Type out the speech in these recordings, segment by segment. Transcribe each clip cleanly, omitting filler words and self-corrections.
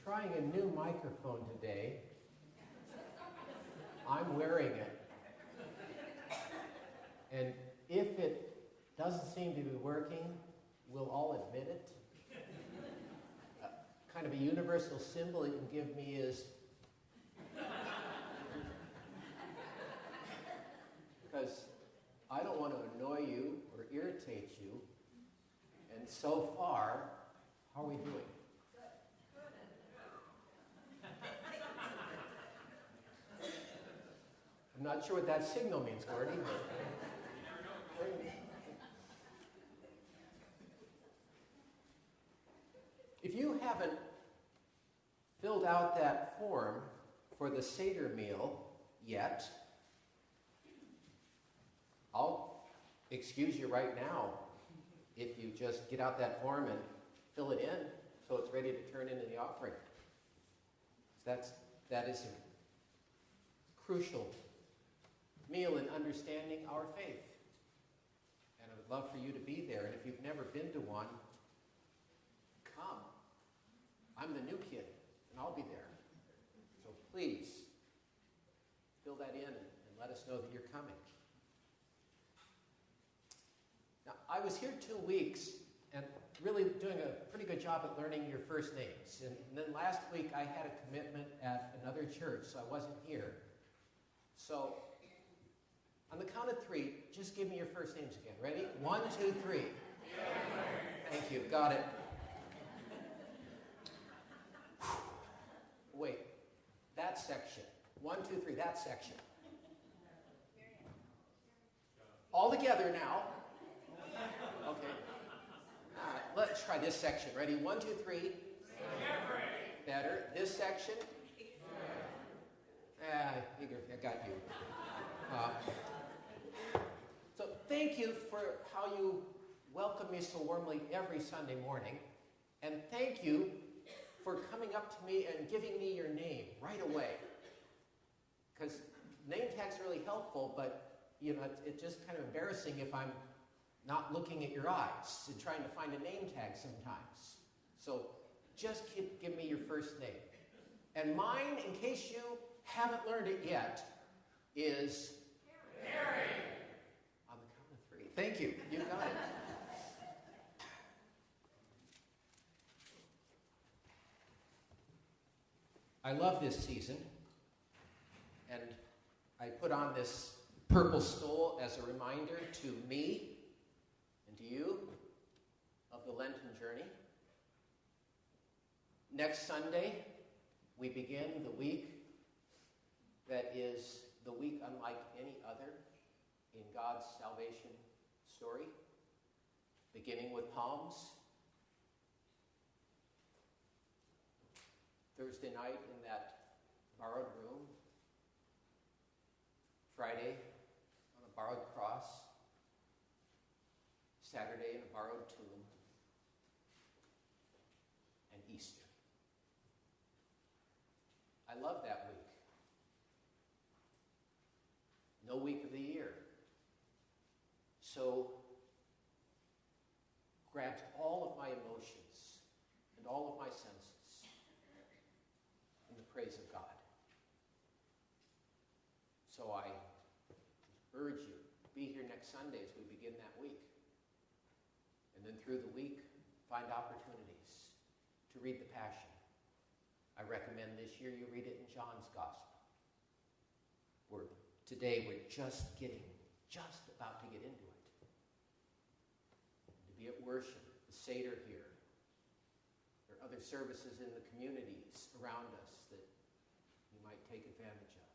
trying a new microphone today. I'm wearing it. And if it doesn't seem to be working, we'll all admit it. Kind of a universal symbol it can give me is because I don't want to annoy you or irritate you. And so far, how are we doing? I'm not sure what that signal means, Gordy. If you haven't filled out that form for the Seder meal yet, I'll excuse you right now if you just get out that form and fill it in so it's ready to turn into the offering. That is a crucial meal in understanding our faith. And I would love for you to be there. And if you've never been to one, come. I'm the new kid, and I'll be there. So please, fill that in and let us know that you're coming. Now, I was here 2 weeks and really doing a pretty good job at learning your first names. And then last week I had a commitment at another church, so I wasn't here. So on the count of 3, just give me your first names again. Ready? 1, 2, 3. Thank you. Got it. Wait. That section. 1, 2, 3. That section. All together now. Okay. All right. Let's try this section. Ready? 1, 2, 3. Better. This section. I got you. So thank you for how you welcome me so warmly every Sunday morning. And thank you for coming up to me and giving me your name right away. Because name tags are really helpful, but you know, it's just kind of embarrassing if I'm not looking at your eyes and trying to find a name tag sometimes. So just give me your first name. And mine, in case you haven't learned it yet, is Mary. On the count of 3. Thank you. You got it. I love this season. And I put on this purple stole as a reminder to me and to you of the Lenten journey. Next Sunday, we begin the week that is the week unlike any other in God's salvation story, beginning with Palms. Thursday night in that borrowed room. Friday on a borrowed cross. Saturday in a borrowed tomb. And Easter. I love that week. No week of the year. So grabs all of my emotions and all of my senses in the praise of God. So I urge you, be here next Sunday as we begin that week. And then through the week, find opportunities to read the Passion. I recommend this year you read it in John's Gospel. Today we're just about to get into it. To be at worship, the Seder here. There are other services in the communities around us that you might take advantage of.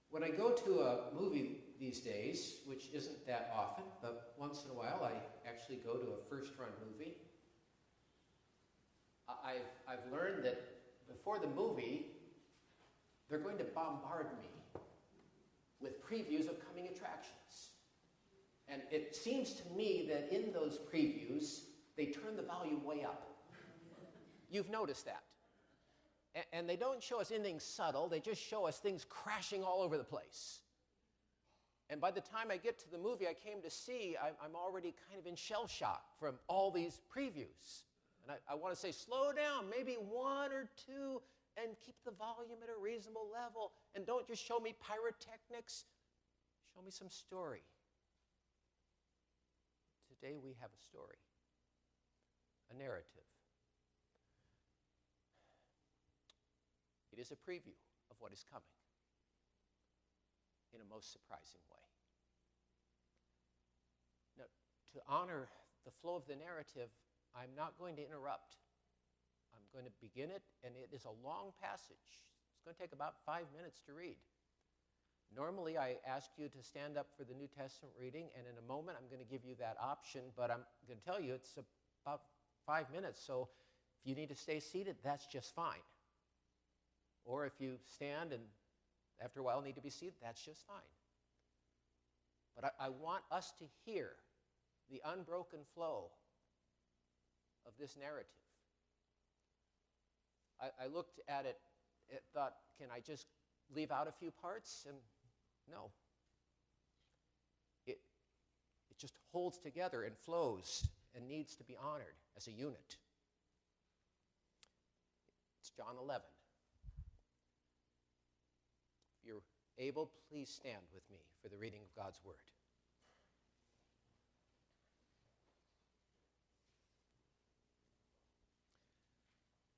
When I go to a movie these days, which isn't that often, but once in a while I actually go to a first-run movie, I've learned that before the movie, they're going to bombard me with previews of coming attractions. And it seems to me that in those previews, they turn the volume way up. You've noticed that. And they don't show us anything subtle. They just show us things crashing all over the place. And by the time I get to the movie I came to see, I'm already kind of in shell shock from all these previews. And I want to say, slow down, maybe one or two, and keep the volume at a reasonable level. And don't just show me pyrotechnics. Show me some story. Today we have a story, a narrative. It is a preview of what is coming in a most surprising way. Now, to honor the flow of the narrative, I'm not going to interrupt. I'm going to begin it, and it is a long passage. It's going to take about 5 minutes to read. Normally, I ask you to stand up for the New Testament reading, and in a moment, I'm going to give you that option, but I'm going to tell you it's about 5 minutes, so if you need to stay seated, that's just fine. Or if you stand and after a while need to be seated, that's just fine. But I want us to hear the unbroken flow of this narrative. I looked at it and thought, can I just leave out a few parts? And no. It just holds together and flows and needs to be honored as a unit. It's John 11. If you're able, please stand with me for the reading of God's Word.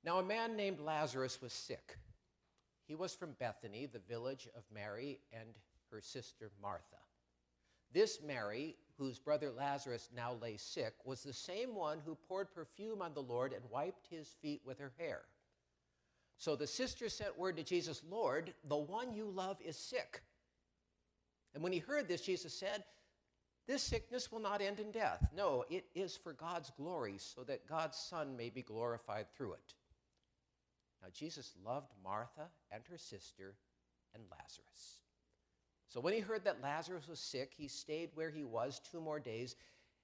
Now a man named Lazarus was sick. He was from Bethany, the village of Mary and her sister Martha. This Mary, whose brother Lazarus now lay sick, was the same one who poured perfume on the Lord and wiped his feet with her hair. So the sister sent word to Jesus, "Lord, the one you love is sick." And when he heard this, Jesus said, "This sickness will not end in death. No, it is for God's glory, so that God's Son may be glorified through it." Now Jesus loved Martha and her sister and Lazarus. So when he heard that Lazarus was sick, he stayed where he was 2 more days.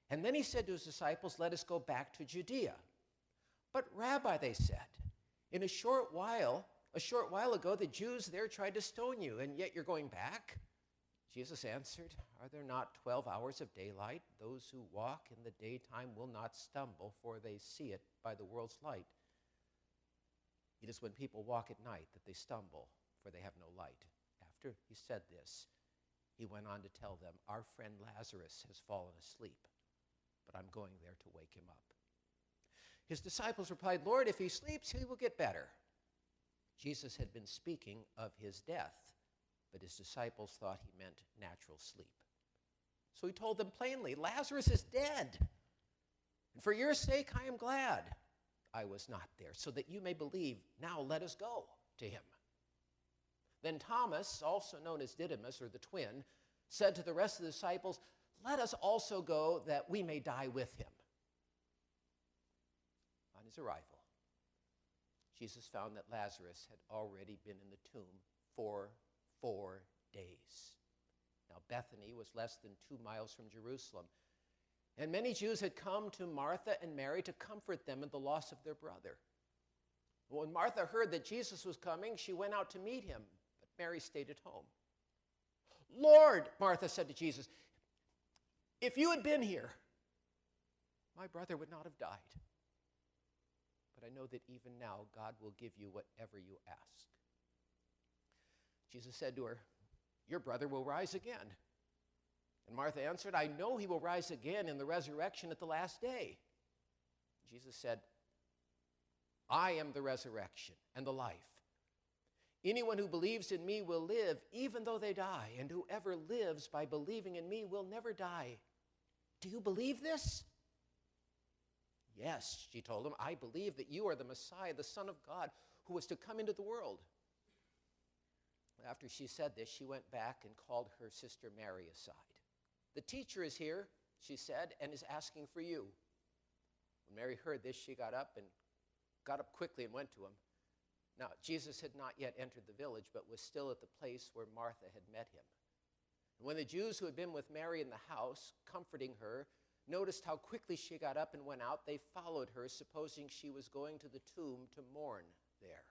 And then he said to his disciples, "Let us go back to Judea." "But Rabbi," they said, a short while ago, the Jews there tried to stone you, and yet you're going back?" Jesus answered, "Are there not 12 hours of daylight? Those who walk in the daytime will not stumble, for they see it by the world's light. It is when people walk at night that they stumble, for they have no light." After he said this, he went on to tell them, "Our friend Lazarus has fallen asleep, but I'm going there to wake him up." His disciples replied, "Lord, if he sleeps, he will get better." Jesus had been speaking of his death, but his disciples thought he meant natural sleep. So he told them plainly, "Lazarus is dead, and for your sake I am glad I was not there, so that you may believe. Now let us go to him." Then Thomas, also known as Didymus, or the twin, said to the rest of the disciples, "Let us also go, that we may die with him." On his arrival, Jesus found that Lazarus had already been in the tomb for 4 days. Now Bethany was less than 2 miles from Jerusalem, and many Jews had come to Martha and Mary to comfort them in the loss of their brother. When Martha heard that Jesus was coming, she went out to meet him, but Mary stayed at home. "Lord," Martha said to Jesus, "if you had been here, my brother would not have died. But I know that even now God will give you whatever you ask." Jesus said to her, "Your brother will rise again." And Martha answered, "I know he will rise again in the resurrection at the last day." Jesus said, "I am the resurrection and the life. Anyone who believes in me will live even though they die, and whoever lives by believing in me will never die. Do you believe this?" "Yes," she told him, "I believe that you are the Messiah, the Son of God, who was to come into the world." After she said this, she went back and called her sister Mary aside. "The teacher is here," she said, "and is asking for you." When Mary heard this, she got up quickly and went to him. Now, Jesus had not yet entered the village, but was still at the place where Martha had met him. And when the Jews who had been with Mary in the house, comforting her, noticed how quickly she got up and went out, they followed her, supposing she was going to the tomb to mourn there.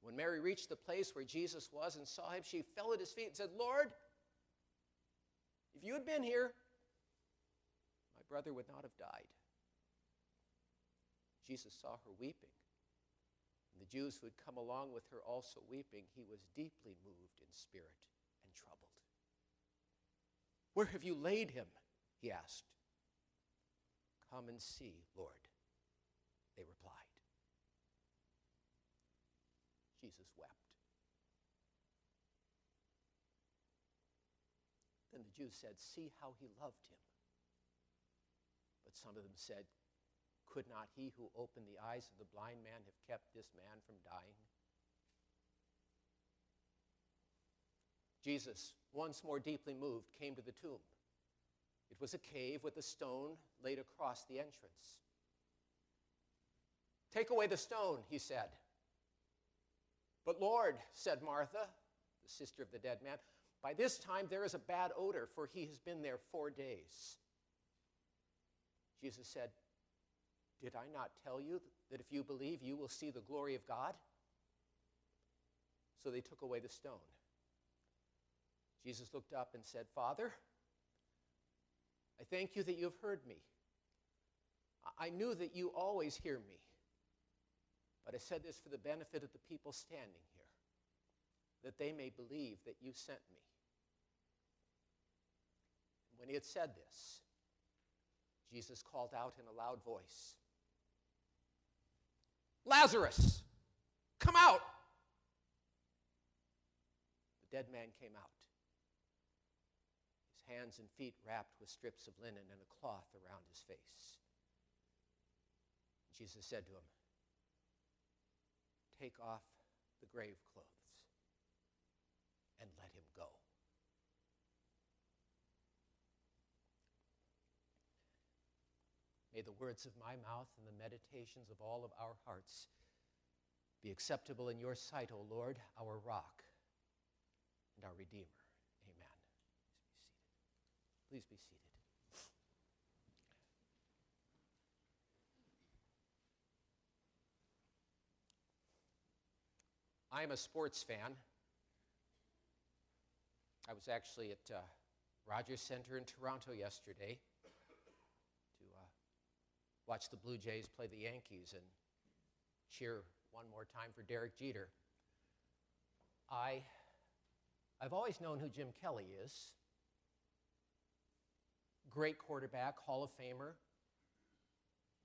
When Mary reached the place where Jesus was and saw him, she fell at his feet and said, "Lord, If you had been here, my brother would not have died. Jesus saw her weeping, and the Jews who had come along with her also weeping. He was deeply moved in spirit and troubled. Where have you laid him? He asked. Come and see, Lord, they replied. Jesus wept. Then the Jews said, see how he loved him. But some of them said, could not he who opened the eyes of the blind man have kept this man from dying? Jesus, once more deeply moved, came to the tomb. It was a cave with a stone laid across the entrance. Take away the stone, he said. But Lord, said Martha, the sister of the dead man, by this time there is a bad odor, for he has been there 4 days. Jesus said, did I not tell you that if you believe, you will see the glory of God? So they took away the stone. Jesus looked up and said, Father, I thank you that you have heard me. I knew that you always hear me, but I said this for the benefit of the people standing here, that they may believe that you sent me. And when he had said this, Jesus called out in a loud voice, Lazarus, come out! The dead man came out, his hands and feet wrapped with strips of linen and a cloth around his face. Jesus said to him, take off the grave clothes and let him go. May the words of my mouth and the meditations of all of our hearts be acceptable in your sight, O Lord, our rock and our Redeemer. Amen. Please be seated. I am a sports fan. I was actually at Rogers Centre in Toronto yesterday to watch the Blue Jays play the Yankees and cheer one more time for Derek Jeter. I've always known who Jim Kelly is. Great quarterback, Hall of Famer,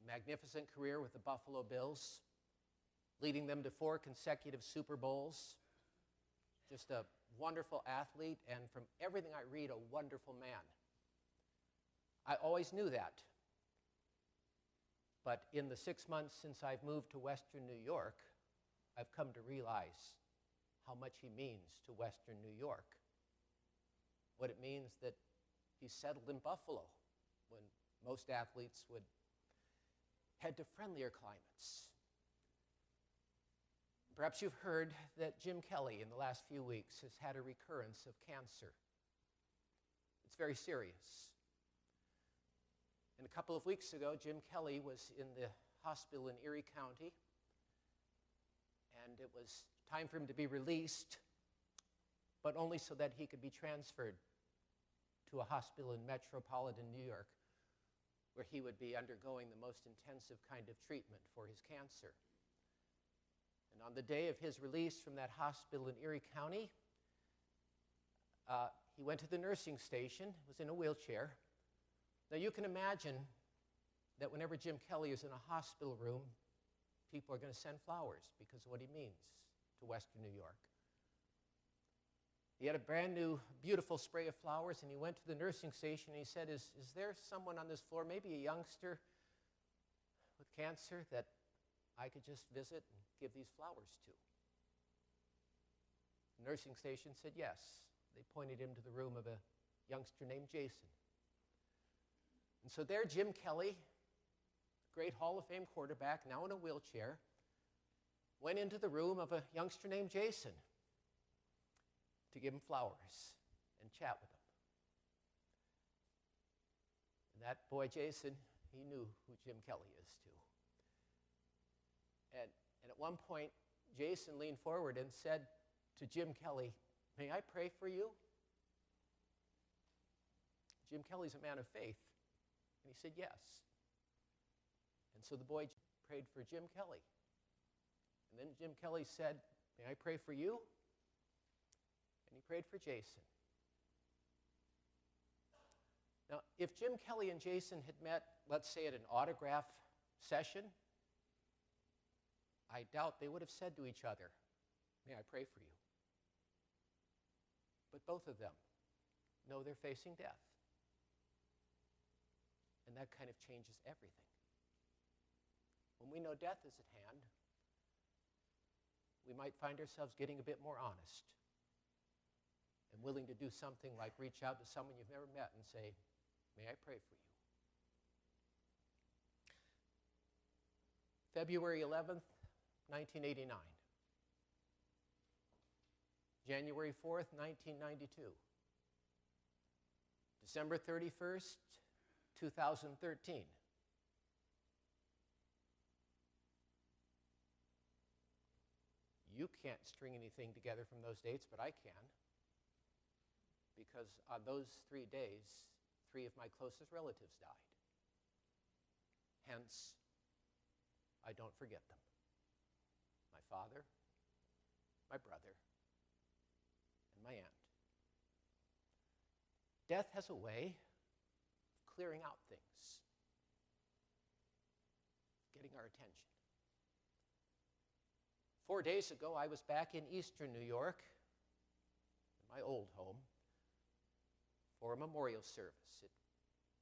magnificent career with the Buffalo Bills, leading them to 4 consecutive Super Bowls. Just a wonderful athlete, and from everything I read, a wonderful man. I always knew that. But in the 6 months since I've moved to Western New York, I've come to realize how much he means to Western New York. What it means that he's settled in Buffalo when most athletes would head to friendlier climates. Perhaps you've heard that Jim Kelly in the last few weeks has had a recurrence of cancer. It's very serious. And a couple of weeks ago, Jim Kelly was in the hospital in Erie County, and it was time for him to be released, but only so that he could be transferred to a hospital in metropolitan New York, where he would be undergoing the most intensive kind of treatment for his cancer. And on the day of his release from that hospital in Erie County, he went to the nursing station, was in a wheelchair. Now you can imagine that whenever Jim Kelly is in a hospital room, people are going to send flowers because of what he means to Western New York. He had a brand new, beautiful spray of flowers, and he went to the nursing station and he said, is there someone on this floor, maybe a youngster with cancer, that I could just visit and give these flowers to? The nursing station said yes. They pointed him to the room of a youngster named Jason. And so there Jim Kelly, great Hall of Fame quarterback, now in a wheelchair, went into the room of a youngster named Jason to give him flowers and chat with him. And that boy Jason, he knew who Jim Kelly is too. And at one point, Jason leaned forward and said to Jim Kelly, "May I pray for you?" Jim Kelly's a man of faith. And he said, yes. And so the boy prayed for Jim Kelly. And then Jim Kelly said, may I pray for you? And he prayed for Jason. Now, if Jim Kelly and Jason had met, let's say, at an autograph session, I doubt they would have said to each other, may I pray for you? But both of them know they're facing death. And that kind of changes everything. When we know death is at hand, we might find ourselves getting a bit more honest and willing to do something like reach out to someone you've never met and say, may I pray for you? February 11th, 1989. January 4th, 1992. December 31st, 2013. You can't string anything together from those dates, but I can. Because on those 3 days, 3 of my closest relatives died. Hence, I don't forget them. My father, my brother, and my aunt. Death has a way of clearing out things, getting our attention. 4 days ago, I was back in eastern New York, in my old home, for a memorial service, at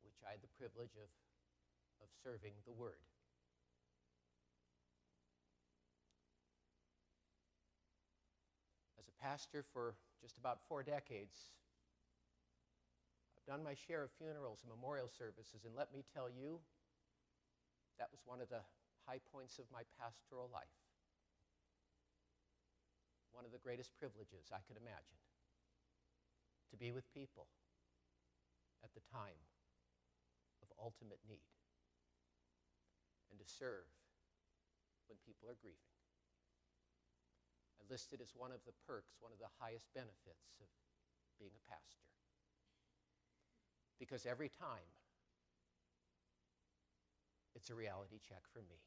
which I had the privilege of serving the Word. As a pastor for just about 4 decades, I've done my share of funerals and memorial services, and let me tell you, that was one of the high points of my pastoral life. One of the greatest privileges I could imagine, to be with people at the time of ultimate need and to serve when people are grieving. I list it as one of the perks, one of the highest benefits of being a pastor. Because every time, it's a reality check for me.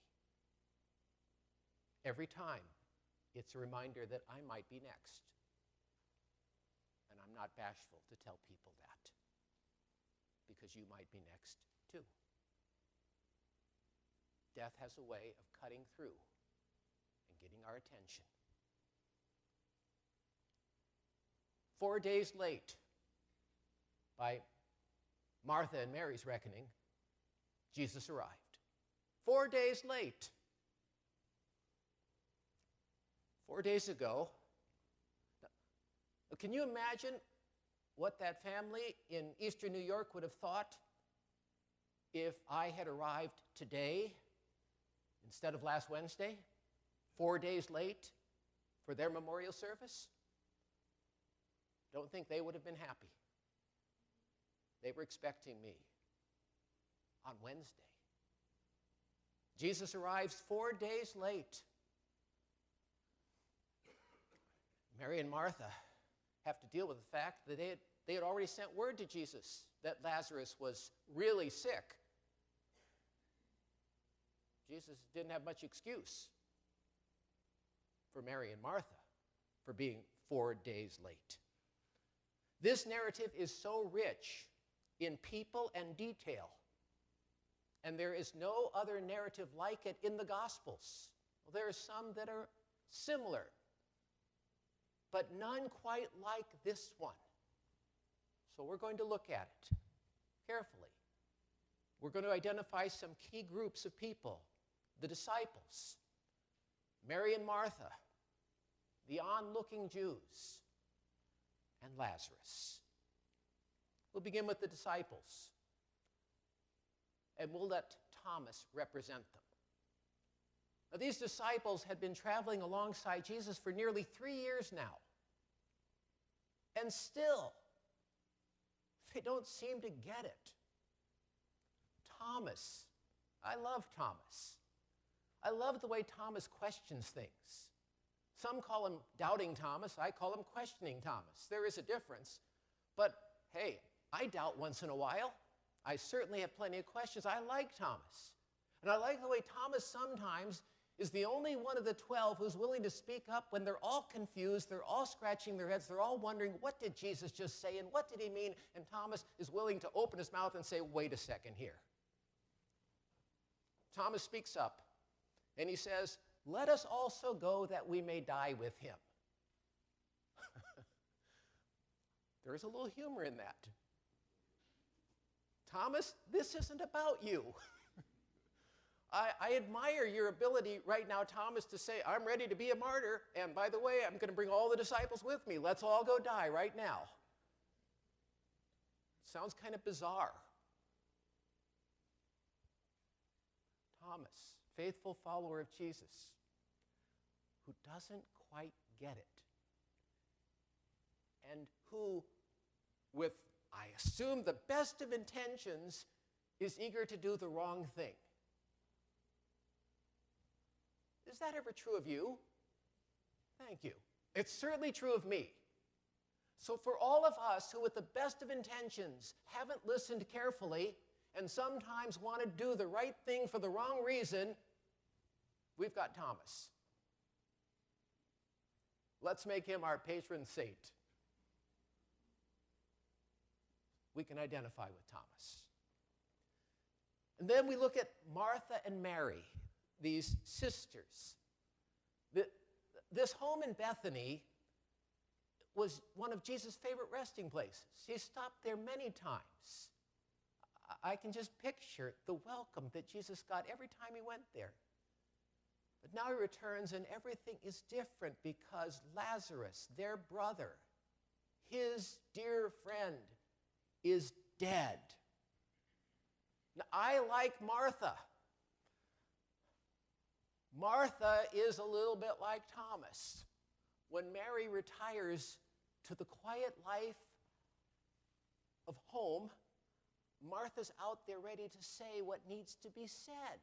Every time, it's a reminder that I might be next. And I'm not bashful to tell people that, because you might be next too. Death has a way of cutting through and getting our attention. 4 days late, by Martha and Mary's reckoning, Jesus arrived. 4 days late. 4 days ago, can you imagine what that family in eastern New York would have thought if I had arrived today instead of last Wednesday, 4 days late for their memorial service? Don't think they would have been happy. They were expecting me on Wednesday. Jesus arrives 4 days late. Mary and Martha have to deal with the fact that they had already sent word to Jesus that Lazarus was really sick. Jesus didn't have much excuse for Mary and Martha for being 4 days late. This narrative is so rich in people and detail, and there is no other narrative like it in the Gospels. Well, there are some that are similar, but none quite like this one. So we're going to look at it carefully. We're going to identify some key groups of people: the disciples, Mary and Martha, the onlooking Jews, and Lazarus. We'll begin with the disciples, and we'll let Thomas represent them. Now, these disciples had been traveling alongside Jesus for nearly 3 years now, and still, they don't seem to get it. Thomas, I love Thomas. I love the way Thomas questions things. Some call him doubting Thomas. I call him questioning Thomas. There is a difference. But hey, I doubt once in a while. I certainly have plenty of questions. I like Thomas. And I like the way Thomas sometimes is the only one of the 12 who's willing to speak up when they're all confused, they're all scratching their heads, they're all wondering, what did Jesus just say and what did he mean? And Thomas is willing to open his mouth and say, wait a second here. Thomas speaks up and he says, let us also go that we may die with him. There's a little humor in that. Thomas, this isn't about you. I admire your ability right now, Thomas, to say, I'm ready to be a martyr, and by the way, I'm going to bring all the disciples with me. Let's all go die right now. Sounds kind of bizarre. Thomas, faithful follower of Jesus, who doesn't quite get it, and who, with, I assume, the best of intentions, is eager to do the wrong thing. Is that ever true of you? Thank you. It's certainly true of me. So for all of us who with the best of intentions haven't listened carefully and sometimes want to do the right thing for the wrong reason, we've got Thomas. Let's make him our patron saint. We can identify with Thomas. And then we look at Martha and Mary, these sisters. This home in Bethany was one of Jesus' favorite resting places. He stopped there many times. I can just picture the welcome that Jesus got every time he went there. But now he returns and everything is different because Lazarus, their brother, his dear friend, is dead. Now, I like Martha. Martha is a little bit like Thomas. When Mary retires to the quiet life of home, Martha's out there ready to say what needs to be said.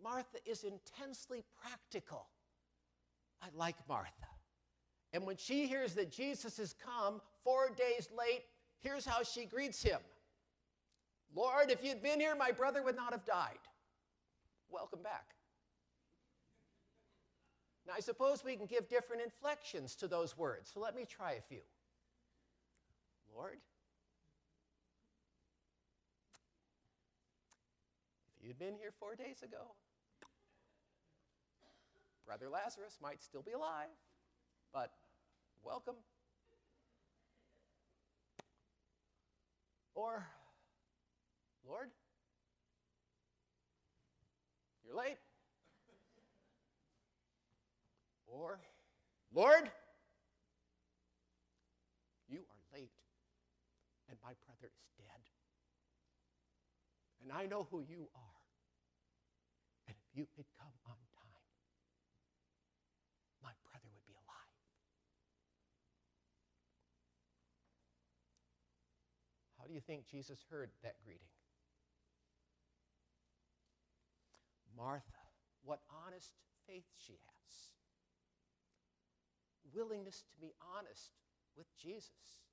Martha is intensely practical. I like Martha. And when she hears that Jesus has come 4 days late, here's how she greets him. Lord, if you'd been here, my brother would not have died. Welcome back. Now, I suppose we can give different inflections to those words, so let me try a few. Lord, if you'd been here 4 days ago, Brother Lazarus might still be alive, but welcome. Or, Lord, you're late. Or, Lord, you are late, and my brother is dead. And I know who you are. And if you had come on time, my brother would be alive. How do you think Jesus heard that greeting? Martha, what honest faith she has. Willingness to be honest with Jesus.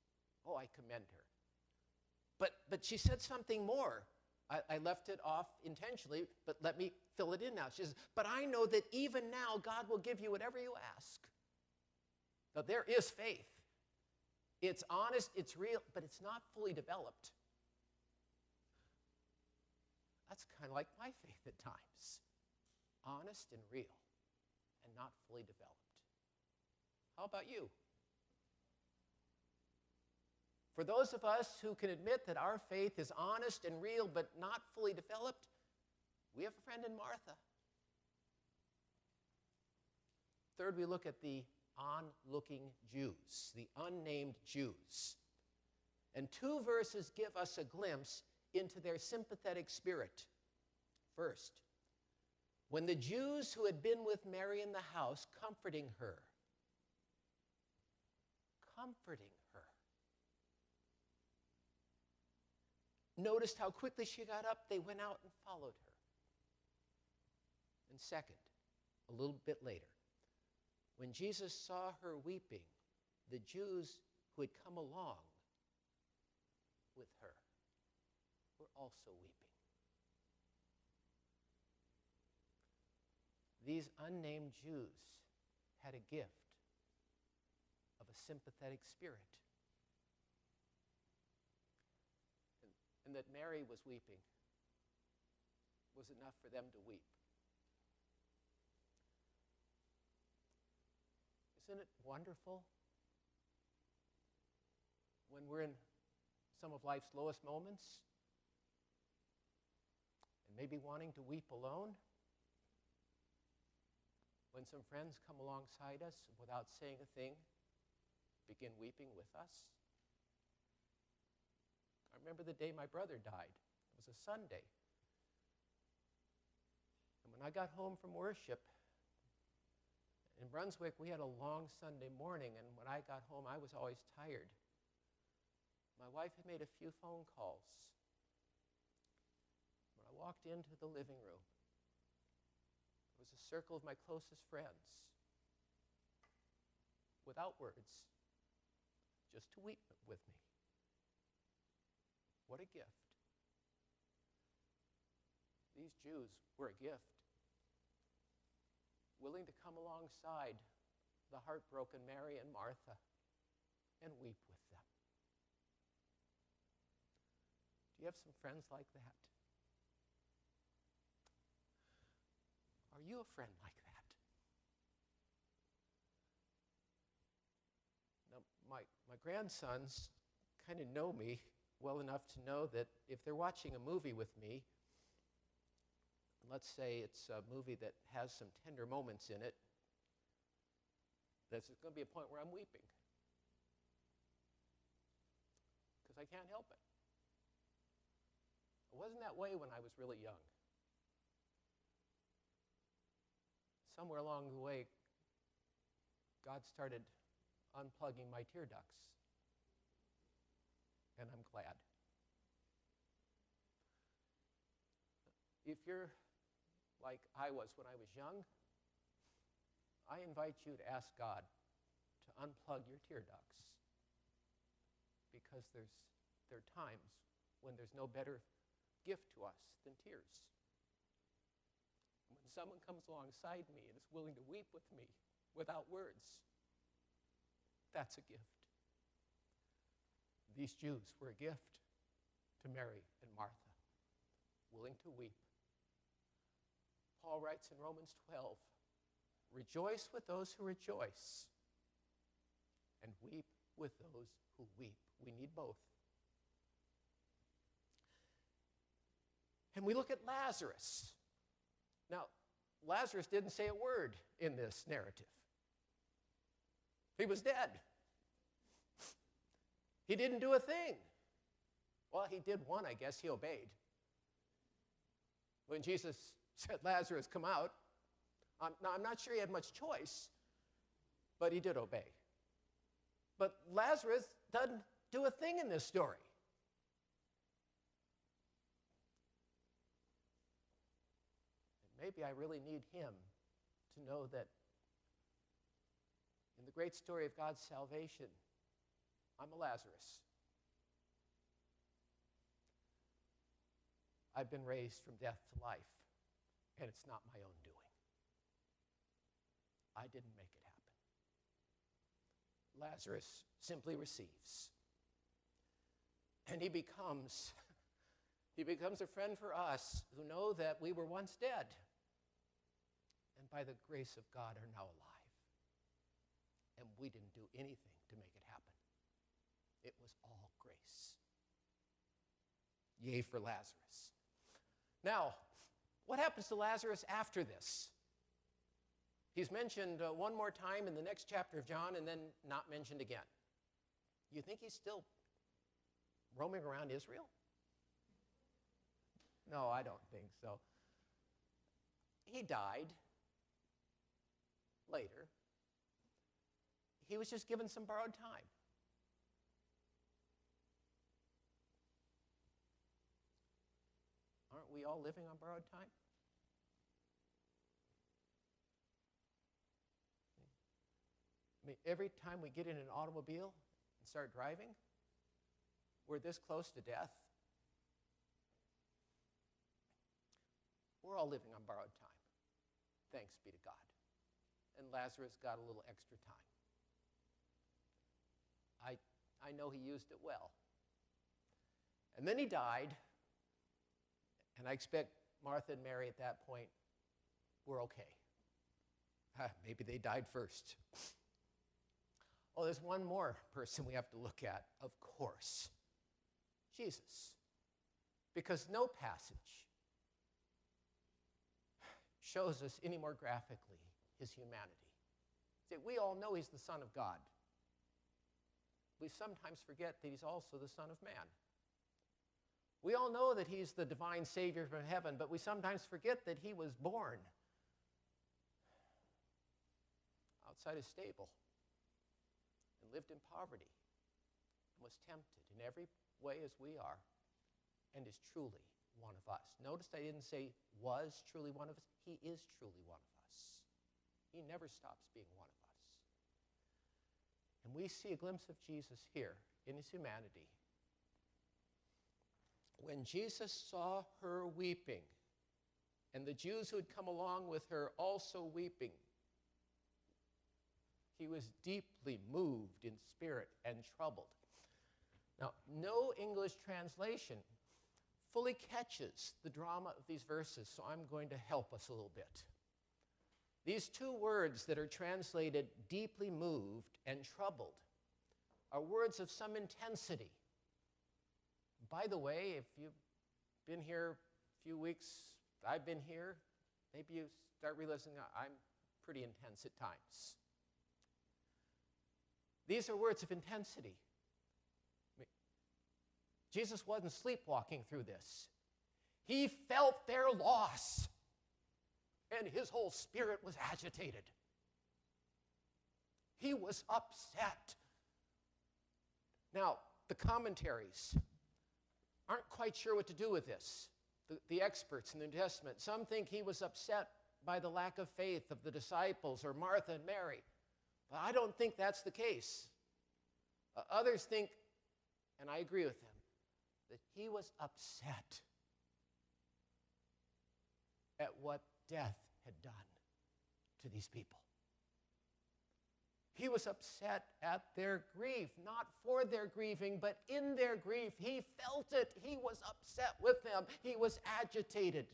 Oh, I commend her. But she said something more. I left it off intentionally, but let me fill it in now. She says, but I know that even now God will give you whatever you ask. Now, there is faith. It's honest, it's real, but it's not fully developed. That's kind of like my faith at times. Honest and real, and not fully developed. How about you? For those of us who can admit that our faith is honest and real but not fully developed, we have a friend in Martha. Third, we look at the onlooking Jews, the unnamed Jews. And 2 verses give us a glimpse into their sympathetic spirit. First, when the Jews who had been with Mary in the house, comforting her, noticed how quickly she got up, they went out and followed her. And second, a little bit later, when Jesus saw her weeping, the Jews who had come along with her were also weeping. These unnamed Jews had a gift of a sympathetic spirit. And that Mary was weeping was enough for them to weep. Isn't it wonderful when we're in some of life's lowest moments and maybe wanting to weep alone? When some friends come alongside us without saying a thing, begin weeping with us? I remember the day my brother died. It was a Sunday. And when I got home from worship, in Brunswick, we had a long Sunday morning, and when I got home, I was always tired. My wife had made a few phone calls. When I walked into the living room, it was a circle of my closest friends, without words, just to weep with me. What a gift. These Jews were a gift, willing to come alongside the heartbroken Mary and Martha and weep with them. Do you have some friends like that? Are you a friend like that? Now, my grandsons kind of know me well enough to know that if they're watching a movie with me, and let's say it's a movie that has some tender moments in it, there's going to be a point where I'm weeping. Because I can't help it. It wasn't that way when I was really young. Somewhere along the way, God started unplugging my tear ducts. And I'm glad. If you're like I was when I was young, I invite you to ask God to unplug your tear ducts, because there are times when there's no better gift to us than tears. When someone comes alongside me and is willing to weep with me without words, that's a gift. These Jews were a gift to Mary and Martha, willing to weep. Paul writes in Romans 12, rejoice with those who rejoice, and weep with those who weep. We need both. And we look at Lazarus. Now, Lazarus didn't say a word in this narrative. He was dead. He didn't do a thing. Well, he did one, I guess. He obeyed. When Jesus said, Lazarus, come out. Now, I'm not sure he had much choice, but he did obey. But Lazarus doesn't do a thing in this story. And maybe I really need him to know that in the great story of God's salvation, I'm a Lazarus. I've been raised from death to life, and it's not my own doing. I didn't make it happen. Lazarus simply receives. And he becomes a friend for us who know that we were once dead, and by the grace of God are now alive. And we didn't do anything to make it happen. It was all grace. Yea, for Lazarus. Now, what happens to Lazarus after this? He's mentioned one more time in the next chapter of John and then not mentioned again. You think he's still roaming around Israel? No, I don't think so. He died later. He was just given some borrowed time. Aren't we all living on borrowed time? I mean, every time we get in an automobile and start driving, we're this close to death? We're all living on borrowed time. Thanks be to God. And Lazarus got a little extra time. I know he used it well. And then he died, and I expect Martha and Mary at that point were okay. Maybe they died first. Oh, there's one more person we have to look at, of course. Jesus. Because no passage shows us any more graphically his humanity. See, we all know he's the Son of God. We sometimes forget that he's also the Son of Man. We all know that he's the divine Savior from heaven, but we sometimes forget that he was born outside a stable and lived in poverty and was tempted in every way as we are and is truly one of us. Notice I didn't say was truly one of us. He is truly one of us. He never stops being one of us. And we see a glimpse of Jesus here in his humanity. When Jesus saw her weeping, and the Jews who had come along with her also weeping, he was deeply moved in spirit and troubled. Now, no English translation fully catches the drama of these verses, so I'm going to help us a little bit. These two words that are translated deeply moved and troubled are words of some intensity. By the way, if you've been here a few weeks, I've been here, maybe you start realizing I'm pretty intense at times. These are words of intensity. Jesus wasn't sleepwalking through this. He felt their loss, and his whole spirit was agitated. He was upset. Now, the commentaries aren't quite sure what to do with this. The experts in the New Testament, some think he was upset by the lack of faith of the disciples or Martha and Mary. But I don't think that's the case. Others think, and I agree with them, that he was upset at what death had done to these people. He was upset at their grief, not for their grieving, but in their grief. He felt it. He was upset with them. He was agitated.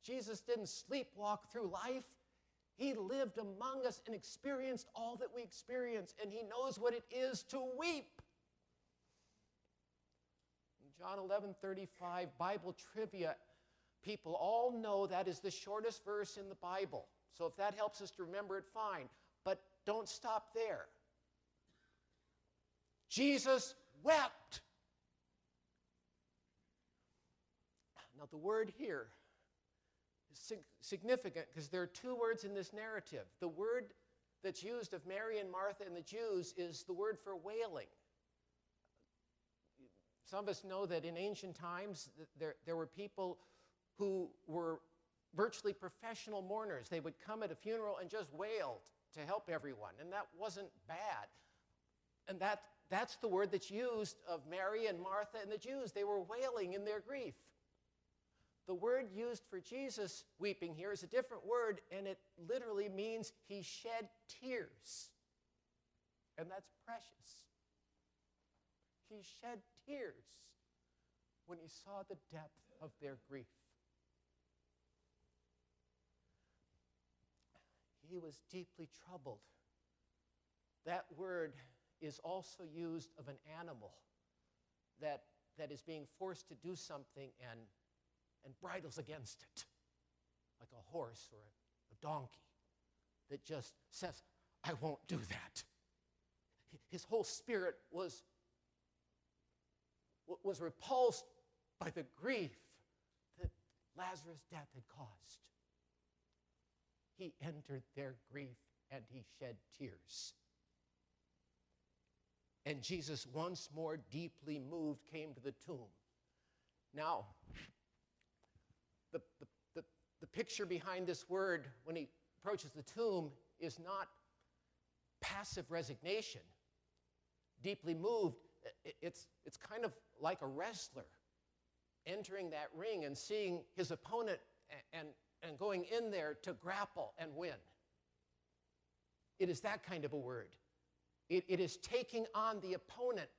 Jesus didn't sleepwalk through life. He lived among us and experienced all that we experience, and he knows what it is to weep. In John 11:35, Bible trivia, people all know that is the shortest verse in the Bible. So if that helps us to remember it, fine. But don't stop there. Jesus wept. Now the word here is significant because there are two words in this narrative. The word that's used of Mary and Martha and the Jews is the word for wailing. Some of us know that in ancient times there were people who were virtually professional mourners. They would come at a funeral and just wail to help everyone, and that wasn't bad. And that's the word that's used of Mary and Martha and the Jews. They were wailing in their grief. The word used for Jesus weeping here is a different word, and it literally means he shed tears. And that's precious. He shed tears when he saw the depth of their grief. He was deeply troubled. That word is also used of an animal that is being forced to do something and bridles against it, like a horse or a donkey that just says, I won't do that. His whole spirit was repulsed by the grief that Lazarus' death had caused. He entered their grief and he shed tears. And Jesus, once more deeply moved, came to the tomb. Now, the picture behind this word when he approaches the tomb is not passive resignation. deeply moved. It's kind of like a wrestler entering that ring and seeing his opponent and going in there to grapple and win. It is that kind of a word. It is taking on the opponent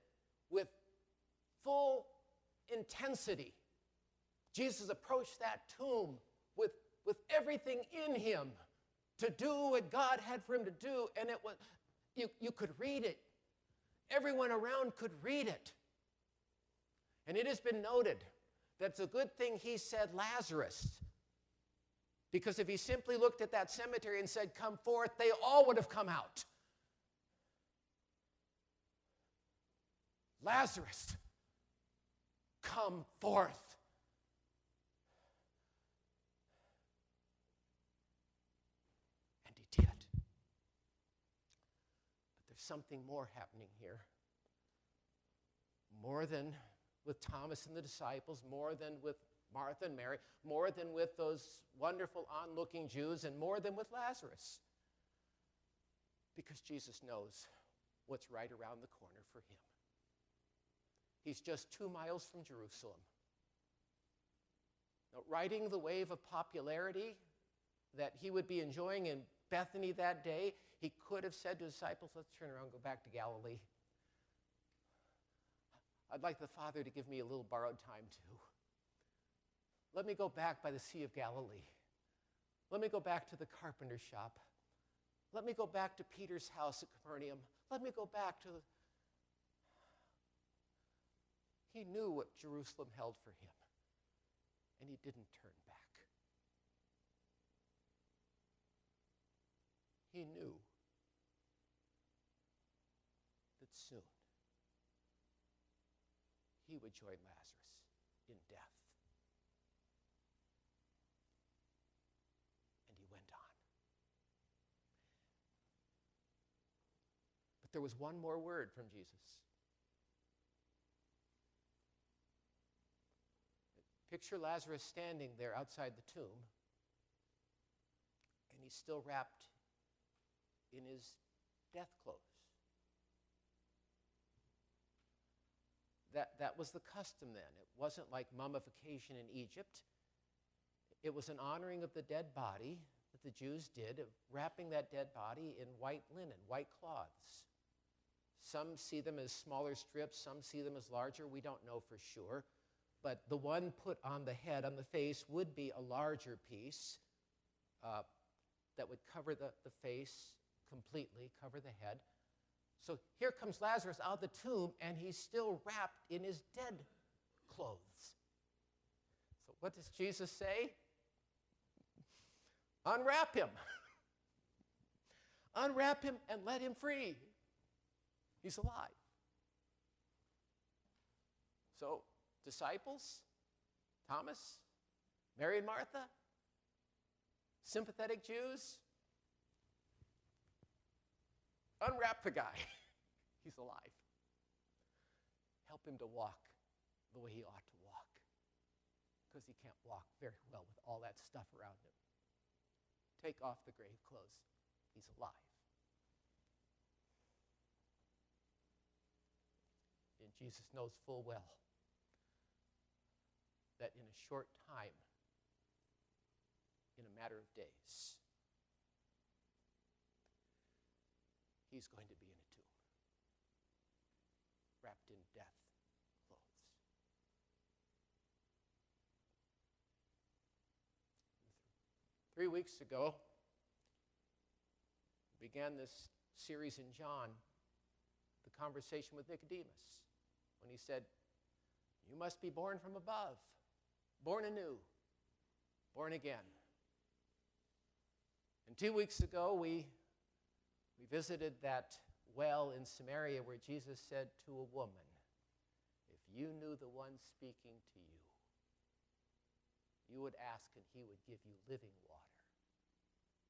with full intensity. Jesus approached that tomb with everything in him to do what God had for him to do, and it was you could read it. Everyone around could read it. And it has been noted that it's a good thing he said Lazarus, because if he simply looked at that cemetery and said, "Come forth," they all would have come out. Lazarus, come forth. And he did. But there's something more happening here. More than with Thomas and the disciples, more than with Martha and Mary, more than with those wonderful onlooking Jews, and more than with Lazarus. Because Jesus knows what's right around the corner for him. He's just 2 miles from Jerusalem. Now, riding the wave of popularity that he would be enjoying in Bethany that day, he could have said to his disciples, "Let's turn around and go back to Galilee. I'd like the Father to give me a little borrowed time too. Let me go back by the Sea of Galilee. Let me go back to the carpenter's shop. Let me go back to Peter's house at Capernaum. Let me go back to..." He knew what Jerusalem held for him, and he didn't turn back. He knew that soon he would join Lazarus in death. And he went on. But there was one more word from Jesus. Picture Lazarus standing there outside the tomb, and he's still wrapped in his death clothes. That was the custom then. It wasn't like mummification in Egypt. It was an honoring of the dead body that the Jews did, of wrapping that dead body in white linen, white cloths. Some see them as smaller strips, some see them as larger. We don't know for sure. But the one put on the head, on the face, would be a larger piece that would cover the face completely, cover the head. So here comes Lazarus out of the tomb, and he's still wrapped in his dead clothes. So what does Jesus say? Unwrap him. Unwrap him and let him free. He's alive. So, disciples, Thomas, Mary and Martha, sympathetic Jews, unwrap the guy. He's alive. Help him to walk the way he ought to walk, because he can't walk very well with all that stuff around him. Take off the grave clothes. He's alive. And Jesus knows full well that in a short time, in a matter of days, he's going to be in a tomb, wrapped in death clothes. 3 weeks ago, we began this series in John, the conversation with Nicodemus, when he said, "You must be born from above, born anew, born again." And 2 weeks ago, we visited that well in Samaria where Jesus said to a woman, "If you knew the one speaking to you, you would ask and he would give you living water,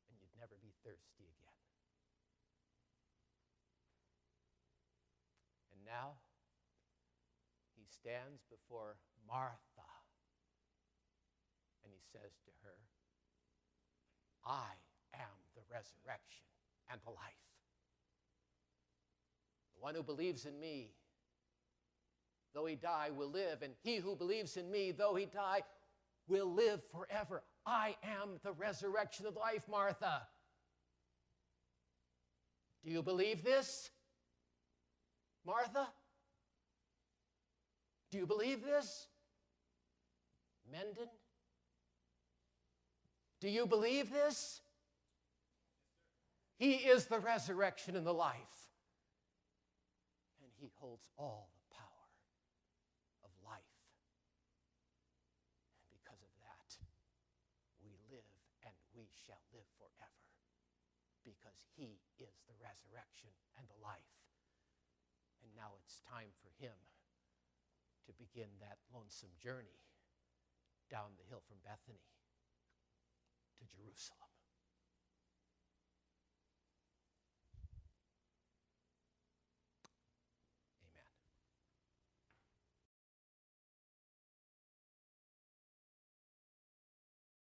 and you'd never be thirsty again." And now, he stands before Martha, and he says to her, "I am the resurrection and the life. The one who believes in me, though he die, will live, and he who believes in me, though he die, will live forever. I am the resurrection of life, Martha. Do you believe this, Martha? Do you believe this, Mendon? Do you believe this? He is the resurrection and the life. And he holds all the power of life. And because of that, we live and we shall live forever. Because he is the resurrection and the life. And now it's time for him to begin that lonesome journey down the hill from Bethany to Jerusalem.